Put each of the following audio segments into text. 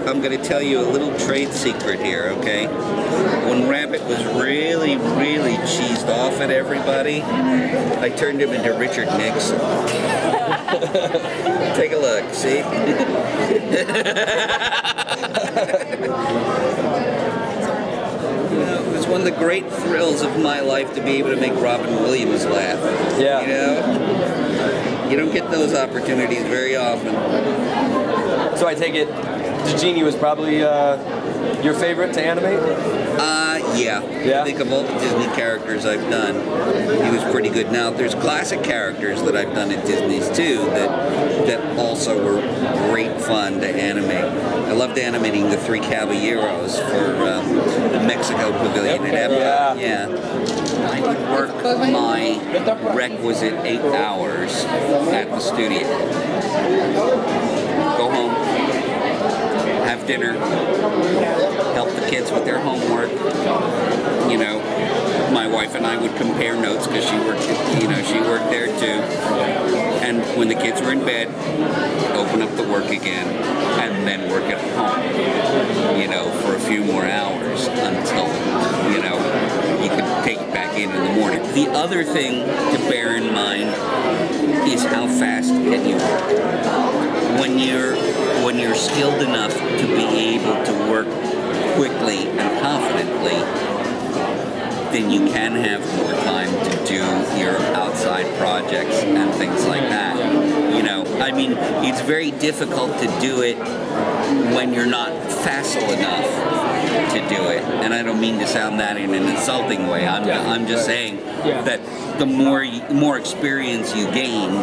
I'm going to tell you a little trade secret here, okay? When Rabbit was really, really cheesed off at everybody, I turned him into Richard Nixon. Take a look, see? It was one of the great thrills of my life to be able to make Robin Williams laugh. Yeah. You know? You don't get those opportunities very often. So I take it the Genie was probably your favorite to animate? Yeah. I think of all the Disney characters I've done, he was pretty good. Now, there's classic characters that I've done at Disney's too that also were great fun to animate. I loved animating the Three Caballeros for the Mexico Pavilion at Epcot. Yeah. I would work my requisite 8 hours at the studio. Go home, have dinner, help the kids with their homework. You know, my wife and I would compare notes because she worked there too. And when the kids were in bed, open up the work again, and then work at home. You know, for a few more hours until you could take it back in the morning. The other thing to bear in mind is how fast can you work. When you're skilled enough to be able to work quickly and confidently, then you can have more time to do your outside projects and things like that. You know, I mean, it's very difficult to do it when you're not facile enough to do it. And I don't mean to sound that in an insulting way. I'm just saying that the more experience you gain,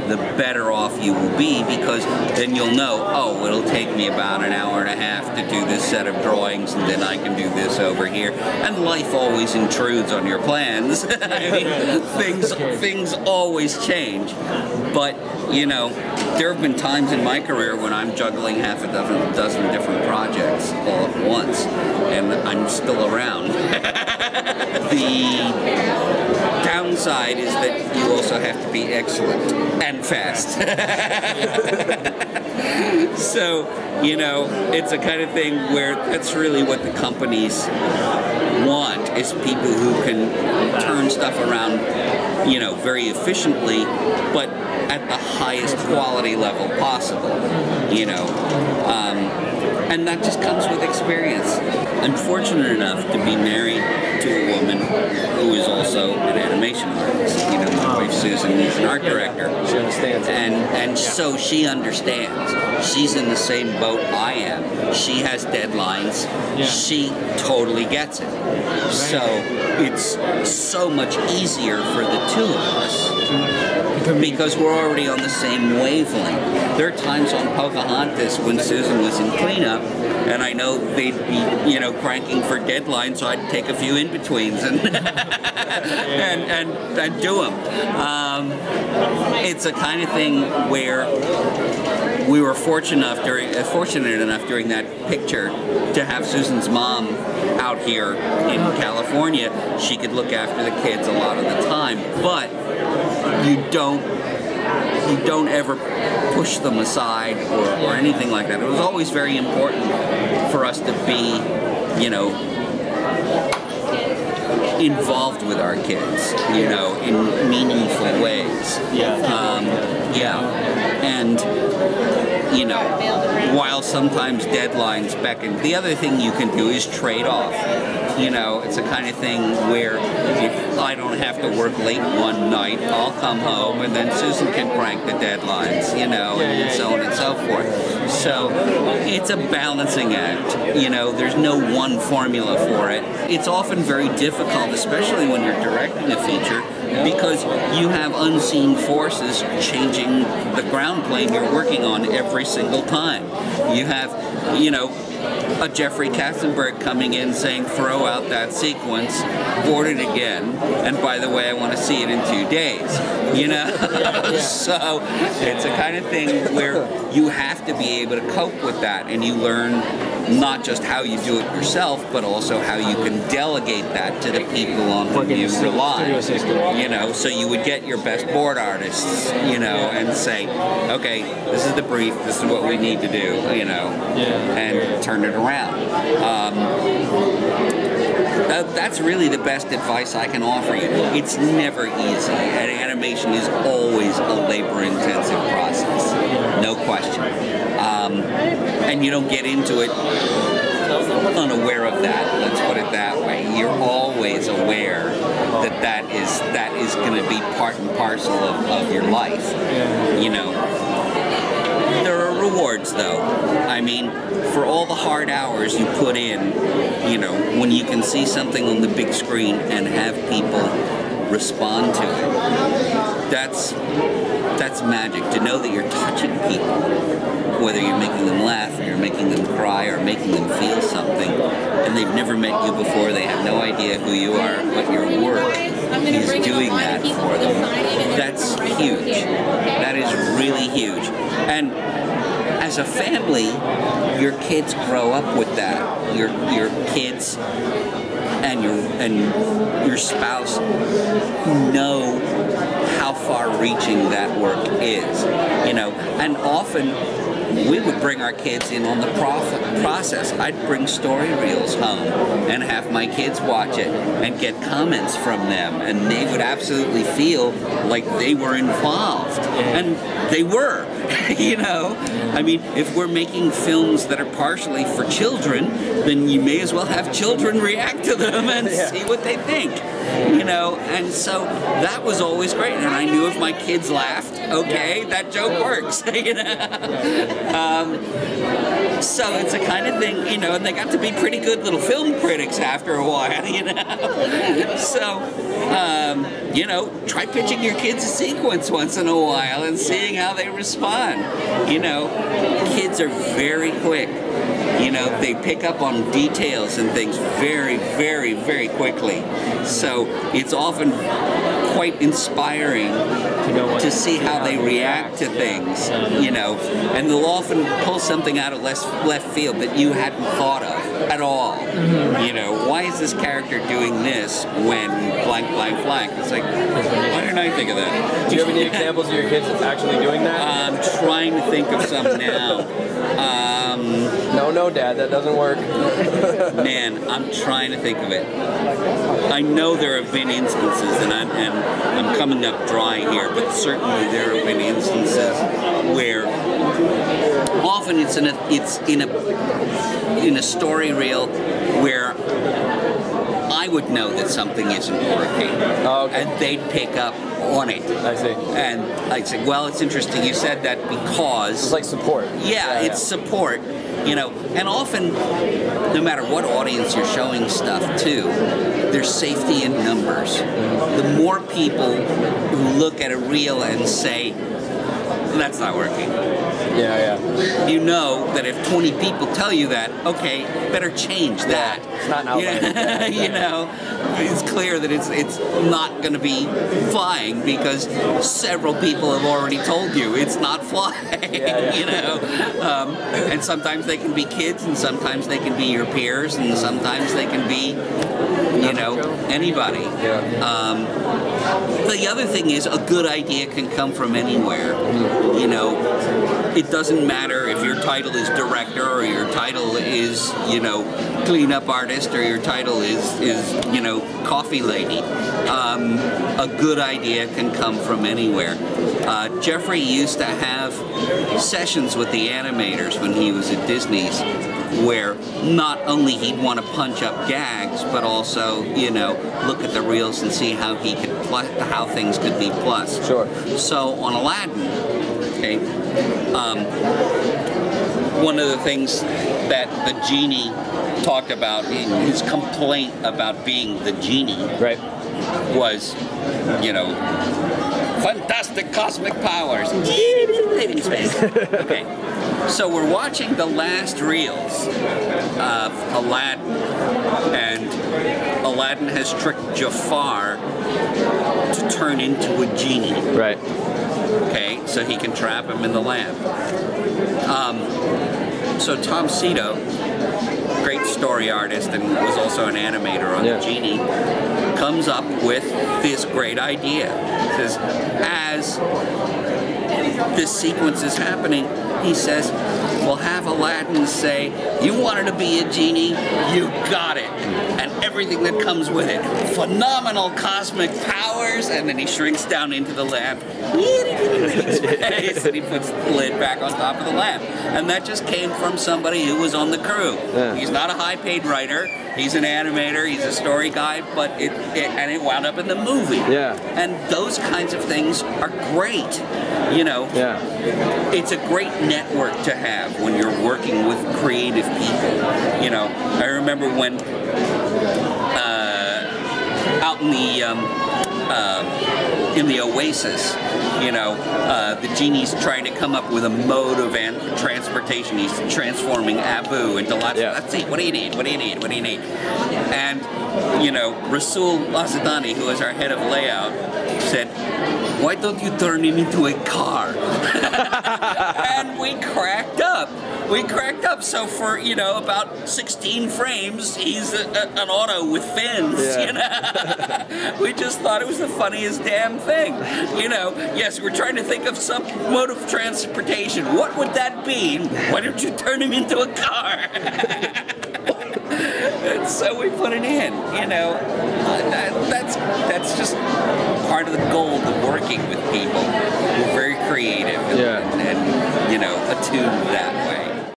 the better off you will be, because then you'll know, oh, it'll take me about an hour and a half to do this set of drawings, and then I can do this over here. And life always intrudes on your plans. I mean, things always change. But, you know, there have been times in my career when I'm juggling half a dozen different projects all at once, and I'm still around. The downside is that you also have to be excellent and fast. So, you know, it's a kind of thing where that's really what the companies want, is people who can turn stuff around, you know, very efficiently, but at the highest quality level possible, you know. And that just comes with experience. I'm fortunate enough to be married to a woman who is also an animation artist. You know, my wife Susan is an art director. She understands. And so she understands. She's in the same boat I am. She has deadlines. She totally gets it. So it's so much easier for the two of us, because we're already on the same wavelength. There are times on Pocahontas when Susan was in cleanup, and I know they'd be, you know, cranking for deadlines, so I'd take a few in-betweens and and do them. It's a kind of thing where we were fortunate enough during that picture to have Susan's mom out here in California. She could look after the kids a lot of the time, but you don't ever push them aside or anything like that. It was always very important for us to be, you know, involved with our kids, you know, in meaningful ways. And, you know, while sometimes deadlines beckon, the other thing you can do is trade off. You know, it's a kind of thing where if I don't have to work late one night, I'll come home and then Susan can crank the deadlines, you know, and so on and so forth. So it's a balancing act. You know, there's no one formula for it. It's often very difficult, especially when you're directing a feature, because you have unseen forces changing the ground plane you're working on every single time. You have, you know, a Jeffrey Katzenberg coming in saying, throw out that sequence, board it again, and by the way, I want to see it in 2 days. You know? So it's a kind of thing where you have to be able to cope with that, and you learn not just how you do it yourself, but also how you can delegate that to the people on whom you rely. You know, so you would get your best board artists, you know, and say, okay, this is the brief, this is what we need to do. you know, and turn it around. That's really the best advice I can offer you. It's never easy, and animation is always a labor-intensive process, no question. And you don't get into it unaware of that. Let's put it that way. You're always aware that that is going to be part and parcel of your life. You know, there are rewards, though. I mean, for all the hard hours you put in, you know, when you can see something on the big screen and have people respond to it, that's magic. To know that you're touching people, whether you're making them laugh or you're making them cry or making them feel something, and they've never met you before, they have no idea who you are, but your work is doing that for them. That's huge. That is really huge. And as a family, your kids grow up with that. Your kids and your spouse know how far-reaching that work is, you know. And often we would bring our kids in on the process. I'd bring story reels home and have my kids watch it and get comments from them, and they would absolutely feel like they were involved, and they were. You know, I mean, if we're making films that are partially for children, then you may as well have children react to them and see what they think, you know. And so that was always great, and I knew if my kids laughed, okay, that joke works, you know. So it's a kind of thing, you know, and they got to be pretty good little film critics after a while, you know. So, you know, try pitching your kids a sequence once in a while and seeing how they respond. You know, kids are very quick. You know, they pick up on details and things very, very, very quickly. So it's often quite inspiring to see how they react to things, you know, and they'll often pull something out of left field that you hadn't thought of at all. You know, why is this character doing this when blank, blank, blank? It's like, why didn't I think of that? Do you have any examples of your kids actually doing that? I'm trying to think of some now. No, Dad, that doesn't work. Man, I'm trying to think of it. I know there have been instances, and I'm coming up dry here, but certainly there have been instances where often it's in a story reel where I would know that something isn't working, and they'd pick up on it. I see. And I'd say, well, it's interesting you said that because... It's like support. Yeah, it's support, you know. And often, no matter what audience you're showing stuff to, there's safety in numbers. The more people who look at a reel and say, that's not working. You know that if 20 people tell you that, okay, better change that. It's not an outlier. You know, it's clear that it's not going to be flying because several people have already told you it's not flying. You know, and sometimes they can be kids, and sometimes they can be your peers, and sometimes they can be, you know, anybody. The other thing is, a good idea can come from anywhere. You know, it doesn't matter if your title is director or your title is, you know, cleanup artist or your title is you know, coffee lady. A good idea can come from anywhere. Jeffrey used to have sessions with the animators when he was at Disney's, where not only he'd want to punch up gags, but also, you know, look at the reels and see how he could how things could be plus. Sure. So on Aladdin, okay, one of the things that the genie talked about, his complaint about being the genie, was, you know, fantastic cosmic powers. Living space. Okay. So we're watching the last reels of Aladdin, and Aladdin has tricked Jafar to turn into a genie. Okay, so he can trap him in the lamp. So Tom Cito, great story artist and was also an animator on the Genie, comes up with this great idea. Says, as this sequence is happening, he says, will have Aladdin say, "You wanted to be a genie, you got it," and everything that comes with it. Phenomenal cosmic powers, and then he shrinks down into the lamp, and he puts the lid back on top of the lamp. And that just came from somebody who was on the crew. Yeah. He's not a high-paid writer, he's an animator, he's a story guy, but it wound up in the movie. Yeah. And those kinds of things are great. You know, yeah. It's a great network to have when you're working with creative people. You know, I remember when out in the Oasis, you know, the genie's trying to come up with a mode of transportation. He's transforming Abu into lots of, let's see, what do you need? What do you need? What do you need? And, you know, Rasul Lasadani, who is our head of layout, said, "Why don't you turn him into a car?" And we cracked up. We cracked up. So for, you know, about 16 frames, he's an auto with fins, you know? We just thought it was the funniest damn thing. You know, yes, we're trying to think of some mode of transportation. What would that be? Why don't you turn him into a car? And so we put it in, you know. That's just part of the gold of working with people who are very creative and you know, attuned to that.